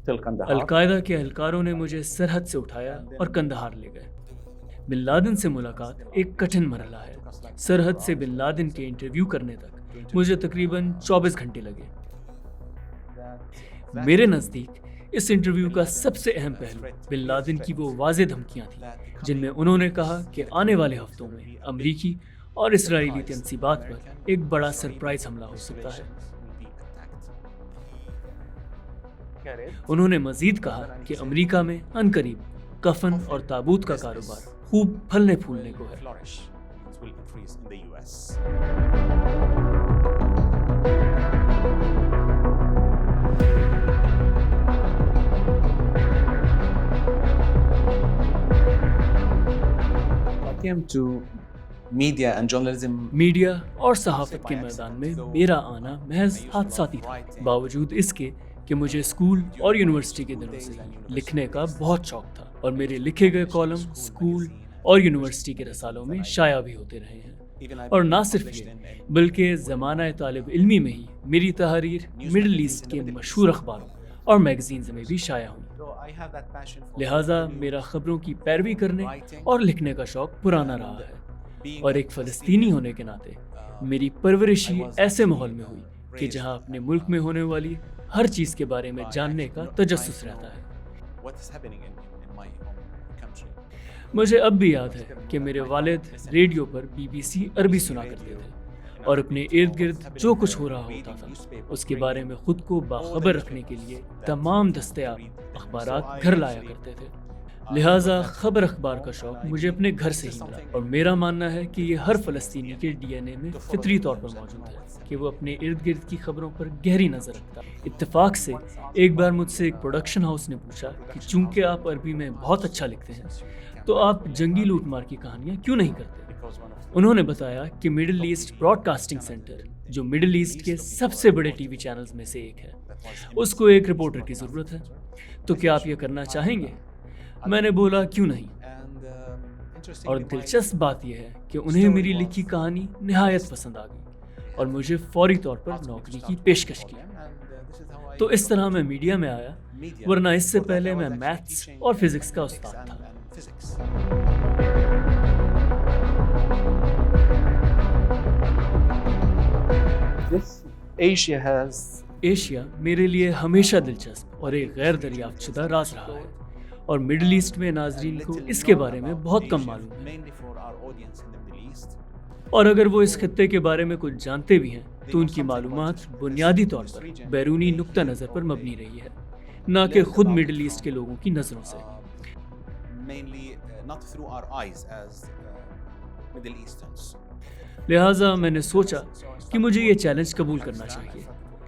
القاعدہ کے اہلکاروں نے مجھے سرحد سے اٹھایا اور کندہار لے گئے۔ بن لادن سے ملاقات ایک کٹھن مرحلہ ہے۔ سرحد سے بن لادن کے انٹرویو کرنے تک مجھے تقریباً 24 گھنٹے لگے۔ میرے نزدیک اس انٹرویو کا سب سے اہم پہلو بن لادن کی وہ واضح دھمکیاں تھیں جن میں انہوں نے کہا کہ آنے والے ہفتوں میں امریکی اور اسرائیلی تنصیبات پر ایک بڑا سرپرائز حملہ ہو سکتا ہے۔ انہوں نے مزید کہا کہ امریکہ میں عنقریب کفن اور تابوت کا کاروبار خوب پھلنے پھولنے کو ہے۔ میڈیا اور صحافت کے میدان میں میرا آنا محض حادثاتی تھا، باوجود اس کے کہ مجھے اسکول اور یونیورسٹی کے دنوں سے لکھنے کا بہت شوق تھا اور میرے لکھے گئے کالم اسکول اور یونیورسٹی کے رسالوں میں شائع بھی ہوتے رہے ہیں۔ اور نہ صرف یہ بلکہ زمانہ طالب علمی میں ہی میری تحریر مڈل ایسٹ کے مشہور اخباروں اور میگزینز میں بھی شائع ہوئی۔ لہٰذا میرا خبروں کی پیروی کرنے اور لکھنے کا شوق پرانا رہا ہے، اور ایک فلسطینی ہونے کے ناطے میری پرورش ہی ایسے ماحول میں ہوئی کہ جہاں اپنے ملک میں ہونے والی ہر چیز کے بارے میں جاننے کا تجسس رہتا ہے۔ مجھے اب بھی یاد ہے کہ میرے والد ریڈیو پر BBC عربی سنا کرتے تھے اور اپنے ارد گرد جو کچھ ہو رہا ہوتا تھا اس کے بارے میں خود کو باخبر رکھنے کے لیے تمام دستیاب اخبارات گھر لایا کرتے تھے۔ لہٰذا خبر اخبار کا شوق مجھے اپنے گھر سے ہی ملا، اور میرا ماننا ہے کہ یہ ہر فلسطینی کے DNA میں فطری طور پر موجود ہے کہ وہ اپنے ارد گرد کی خبروں پر گہری نظر رکھتا ہے۔ اتفاق سے ایک بار مجھ سے ایک پروڈکشن ہاؤس نے پوچھا کہ چونکہ آپ عربی میں بہت اچھا لکھتے ہیں تو آپ جنگی لوٹ مار کی کہانیاں کیوں نہیں کرتے؟ انہوں نے بتایا کہ Middle East broadcasting centre, جو مڈل ایسٹ کے سب سے بڑے ٹی وی چینلز میں سے ایک ہے، اس کو ایک رپورٹر کی ضرورت ہے، تو کیا آپ یہ کرنا چاہیں گے؟ میں نے بولا کیوں نہیں، اور دلچسپ بات یہ ہے کہ انہیں میری لکھی کہانی نہایت پسند آ گئی اور مجھے فوری طور پر نوکری کی پیشکش کی۔ تو اس طرح میں میڈیا میں آیا، ورنہ اس سے پہلے میں میتھس اور فزکس کا استاد تھا۔ ایشیا میرے لیے ہمیشہ دلچسپ اور ایک غیر دریافت شدہ راز رہا ہے، اور مڈل ایسٹ میں ناظرین کو اس کے بارے میں بہت کم معلوم ہے، اور اگر وہ اس خطے کے بارے میں کچھ جانتے بھی ہیں تو ان کی معلومات بنیادی طور پر بیرونی نقطہ نظر پر مبنی رہی ہے، نہ کہ خود مڈل ایسٹ کے لوگوں کی نظروں سے۔ لہٰذا میں نے سوچا کہ مجھے یہ چیلنج قبول کرنا چاہیے،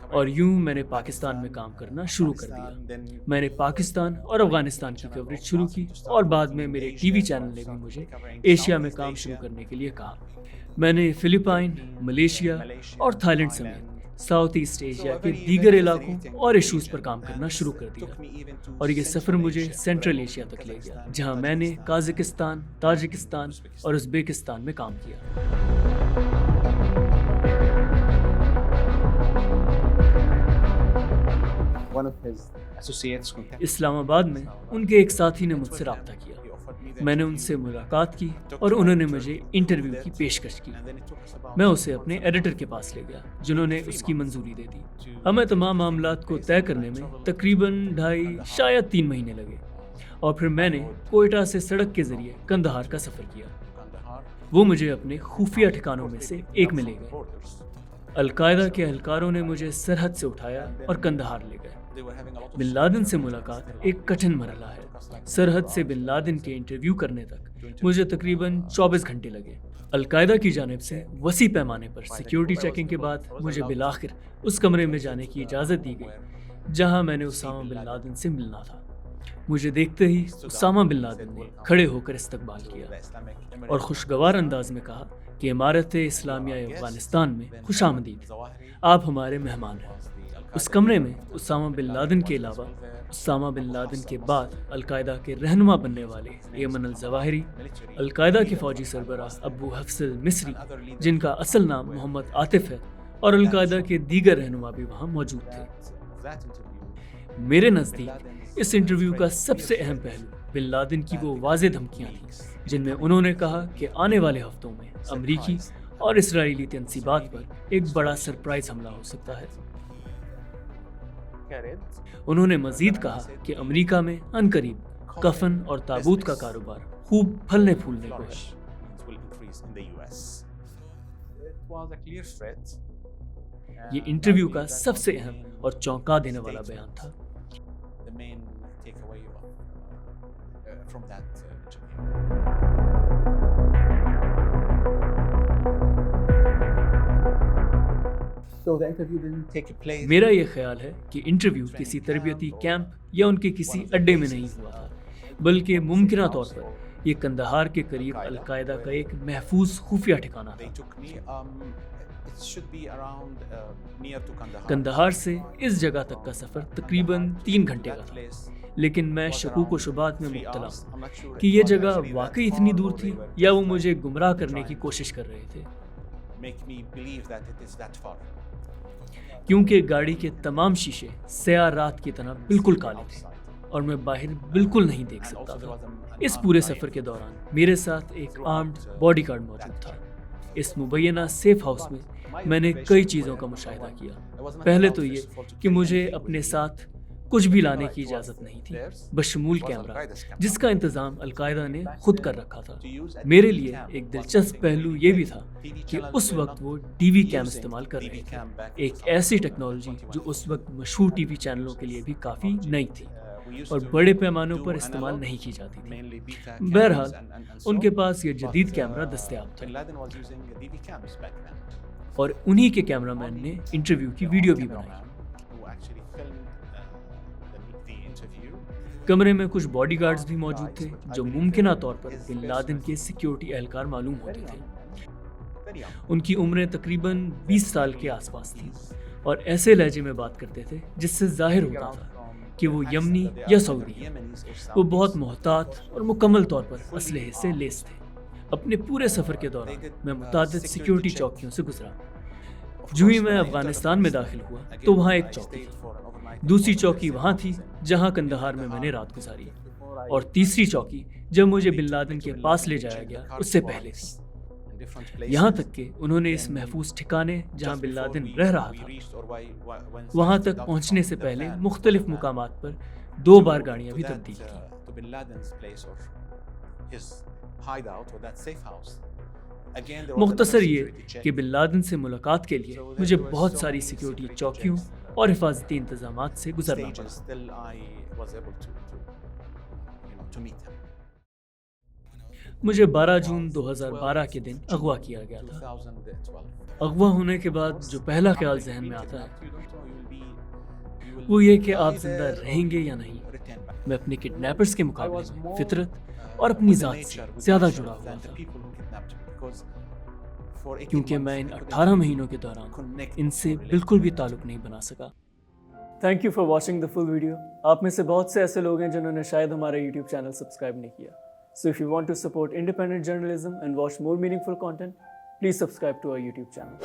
اور یوں میں نے پاکستان میں کام کرنا شروع کر دیا۔ میں نے پاکستان اور افغانستان کی کوریج شروع کی، اور بعد میں میرے ٹی وی چینل نے بھی مجھے ایشیا میں کام شروع کرنے کے لیے کہا۔ میں نے فلپائن، ملیشیا اور تھائی لینڈ سمیت ساؤتھ ایسٹ ایشیا کے دیگر علاقوں اور ایشوز پر کام کرنا شروع کر دیا، اور یہ سفر مجھے سینٹرل ایشیا تک لے گیا، جہاں میں نے قازقستان، تاجکستان اور ازبیکستان میں کام کیا۔ اسلام آباد میں ان کے ایک ساتھی نے مجھ سے رابطہ کیا، میں نے ان سے ملاقات کی اور انہوں نے مجھے انٹرویو کی پیشکش کی۔ میں اسے اپنے ایڈیٹر کے پاس لے گیا، جنہوں نے اس کی منظوری دے دی۔ ہمیں تمام معاملات کو طے کرنے میں تقریباً 2.5 شاید 3 مہینے لگے، اور پھر میں نے کوئٹہ سے سڑک کے ذریعے کندہار کا سفر کیا۔ وہ مجھے اپنے خفیہ ٹھکانوں میں سے ایک میں لے گئے۔ القاعدہ کے اہلکاروں نے مجھے سرحد سے اٹھایا اور کندہار لے گئے۔ بن لادن سے ملاقات ایک کٹھن مرحلہ ہے۔ سرحد سے بن لادن کے انٹرویو کرنے تک مجھے تقریباً 24 گھنٹے لگے۔ القاعدہ کی جانب سے وسیع پیمانے پر سیکیورٹی چیکنگ کے بعد مجھے بالآخر اس کمرے میں جانے کی اجازت دی گئی جہاں میں نے اسامہ بن لادن سے ملنا تھا۔ مجھے دیکھتے ہی اسامہ بن لادن نے کھڑے ہو کر استقبال کیا اور خوشگوار انداز میں کہا کہ امارت اسلامیہ افغانستان میں خوش آمدید، آپ ہمارے مہمان ہیں۔ اس کمرے میں اسامہ بن لادن کے علاوہ اسامہ بن لادن کے بعد القاعدہ کے رہنما بننے والے ایمن الظواہری، القاعدہ کے فوجی سربراہ ابو حفص المصری جن کا اصل نام محمد عاطف ہے، اور القاعدہ کے دیگر رہنما بھی وہاں موجود تھے۔ میرے نزدیک اس انٹرویو کا سب سے اہم پہلو بن لادن کی وہ واضح دھمکیاں تھیں جن میں انہوں نے کہا کہ آنے والے ہفتوں میں امریکی اور اسرائیلی تنصیبات پر ایک بڑا سرپرائز حملہ ہو سکتا ہے۔ انہوں نے مزید کہا کہ امریکہ میں عنقریب کفن اور تابوت کا کاروبار خوب پھلنے پھولنے کو ہے۔ یہ انٹرویو کا سب سے اہم اور چونکا دینے والا بیان تھا۔ میرا یہ خیال ہے کہ انٹرویو کسی تربیتی کیمپ یا ان کے کسی اڈے میں نہیں ہوا تھا، بلکہ ممکنہ طور پر یہ کندہار کے قریب القاعدہ کا ایک محفوظ خفیہ ٹھکانہ تھا۔ کندہار سے اس جگہ تک کا سفر تقریباً 3 گھنٹے کا تھا، لیکن میں شکوک و شبہات میں مبتلا ہوں کہ یہ جگہ واقعی اتنی دور تھی یا وہ مجھے گمراہ کرنے کی کوشش کر رہے تھے، کیونکہ گاڑی کے تمام شیشے سیاہ رات کی طرح بالکل کالے تھے اور میں باہر بالکل نہیں دیکھ سکتا تھا۔ اس پورے سفر کے دوران میرے ساتھ ایک آرمڈ باڈی گارڈ موجود تھا۔ اس مبینہ سیف ہاؤس میں نے کئی چیزوں کا مشاہدہ کیا۔ پہلے تو یہ کہ مجھے اپنے ساتھ کچھ بھی لانے کی اجازت نہیں تھی بشمول کیمرہ، جس کا انتظام القاعدہ نے خود کر رکھا تھا۔ میرے لیے ایک دلچسپ پہلو یہ بھی تھا کہ اس وقت وہ ٹی وی کیم استعمال کر رہے تھے، ایک ایسی ٹیکنالوجی جو اس وقت مشہور ٹی وی چینلوں کے لیے بھی کافی نئی تھی اور بڑے پیمانوں پر استعمال نہیں کی جاتی تھی۔ بہرحال ان کے پاس یہ جدید کیمرہ دستیاب تھا اور انہی کے کیمرہ مین نے انٹرویو کی ویڈیو بھی بنائی۔ کمرے میں کچھ باڈی گارڈز بھی موجود تھے جو ممکنہ طور پر بن لادن کے سیکیورٹی اہلکار معلوم ہوتے تھے۔ ان کی عمریں تقریباً 20 سال کے آس پاس تھیں اور ایسے لہجے میں بات کرتے تھے جس سے ظاہر ہوتا تھا کہ وہ یمنی یا سعودی ہیں۔ وہ بہت محتاط اور مکمل طور پر اسلحے سے لیس تھے۔ اپنے پورے سفر کے دوران میں متعدد سیکیورٹی چوکیوں سے گزرا۔ جو ہی میں افغانستان میں داخل ہوا تو وہاں ایک چوکی تھی، دوسری چوکی وہاں تھی جہاں کندہار میں نے رات گزاری، اور تیسری چوکی جب مجھے بن لادن کے پاس لے جایا گیا اس سے پہلے تھی۔ یہاں تک کہ انہوں نے اس محفوظ ٹھکانے جہاں بن لادن رہ رہا تھا وہاں تک پہنچنے سے پہلے مختلف مقامات پر 2 بار گاڑیاں بھی تبدیل کی۔ مختصر یہ کہ بن لادن سے ملاقات کے لیے مجھے بہت ساری سیکیورٹی چوکیوں اور حفاظتی انتظامات سے گزرنا پڑا۔ مجھے 12 جون 2012 کے دن اغوا کیا گیا تھا۔ اغوا ہونے کے بعد جو پہلا خیال ذہن میں آتا ہے وہ یہ کہ آپ زندہ رہیں گے یا نہیں۔ میں اپنے کڈنیپرز کے مقابلے میں فطرت اور اپنی ذات سے زیادہ جڑا ہوا تھا، کیونکہ میں ان 18 مہینوں کے دوران ان سے بالکل بھی تعلق نہیں بنا سکا۔ Thank you for watching the full video. آپ میں سے بہت سے ایسے لوگ ہیں جنہوں نے شاید ہمارا یوٹیوب چینل سبسکرائب نہیں کیا۔ So if you want to support independent journalism and watch more meaningful content, please subscribe to our YouTube channel.